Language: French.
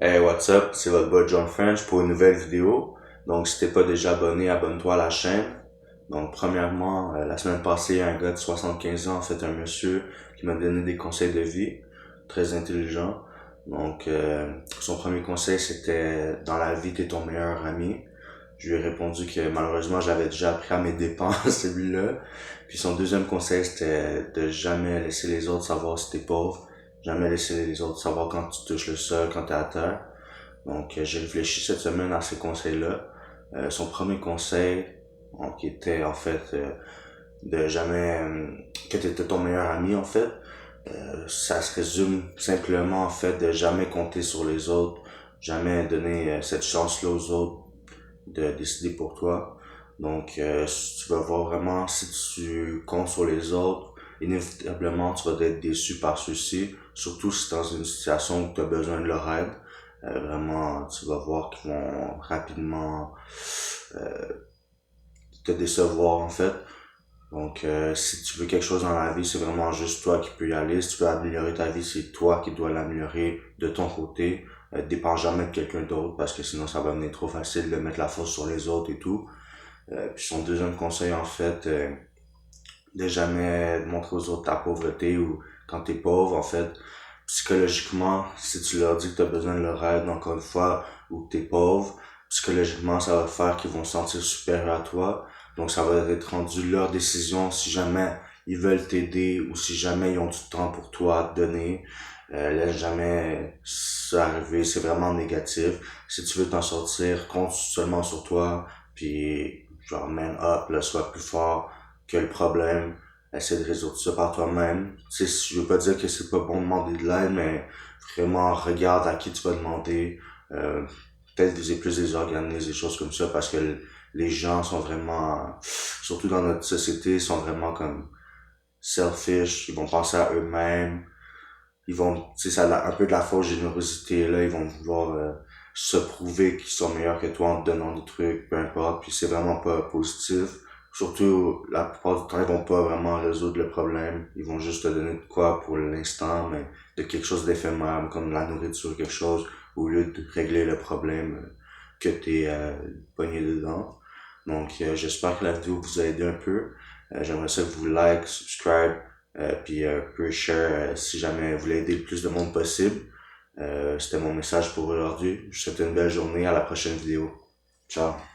Hey, what's up? C'est votre boy John French pour une nouvelle vidéo. Donc, si t'es pas déjà abonné, abonne-toi à la chaîne. Donc, premièrement, la semaine passée, il y a un gars de 75 ans, en fait, un monsieur qui m'a donné des conseils de vie, très intelligent. Donc, son premier conseil, c'était dans la vie, t'es ton meilleur ami. Je lui ai répondu que malheureusement, j'avais déjà appris à mes dépens celui-là. Puis son deuxième conseil, c'était de jamais laisser les autres savoir si t'es pauvre. Jamais laisser les autres savoir quand tu touches le sol, quand t'es à terre. Donc, j'ai réfléchi cette semaine à ces conseils-là. Son premier conseil, qui était en fait de jamais que tu étais ton meilleur ami en fait. Ça se résume simplement en fait de jamais compter sur les autres, jamais donner cette chance-là aux autres de décider pour toi. Donc, tu vas voir vraiment si tu comptes sur les autres, inévitablement tu vas être déçu par ceux-ci, surtout si tu es dans une situation où tu as besoin de leur aide. Vraiment, tu vas voir qu'ils vont rapidement euh, te décevoir en fait. Donc, si tu veux quelque chose dans la vie, c'est vraiment juste toi qui peux y aller. Si tu veux améliorer ta vie, c'est toi qui dois l'améliorer de ton côté. Dépends jamais de quelqu'un d'autre parce que sinon ça va devenir trop facile de mettre la faute sur les autres et tout. Puis son deuxième conseil en fait, de jamais montrer aux autres ta pauvreté ou quand t'es pauvre en fait. Psychologiquement, si tu leur dis que t'as besoin de leur aide encore une fois ou que t'es pauvre, psychologiquement ça va faire qu'ils vont se sentir supérieurs à toi. Donc ça va être rendu leur décision si jamais ils veulent t'aider ou si jamais ils ont du temps pour toi à te donner. Laisse jamais ça arriver, c'est vraiment négatif. Si tu veux t'en sortir, compte seulement sur toi, puis genre man up, là, sois plus fort que le problème, essaie de résoudre ça par toi-même. Tu sais, je veux pas dire que c'est pas bon de demander de l'aide, mais vraiment regarde à qui tu vas demander. Peut-être viser plus des organismes, des choses comme ça, parce que les gens sont vraiment, surtout dans notre société, sont vraiment comme selfish, ils vont penser à eux-mêmes, ils vont, tu sais, ça a un peu de la fausse générosité, là, ils vont vouloir se prouver qu'ils sont meilleurs que toi en te donnant des trucs, peu importe, puis c'est vraiment pas positif. Surtout, la plupart du temps, ils vont pas vraiment résoudre le problème, ils vont juste te donner de quoi pour l'instant, mais de quelque chose d'éphémère, comme de la nourriture, quelque chose, au lieu de régler le problème que t'es pogné dedans. Donc, j'espère que la vidéo vous a aidé un peu. J'aimerais ça que vous like, subscribe, puis peu share si jamais vous voulez aider le plus de monde possible. C'était mon message pour aujourd'hui. Je vous souhaite une belle journée. À la prochaine vidéo. Ciao.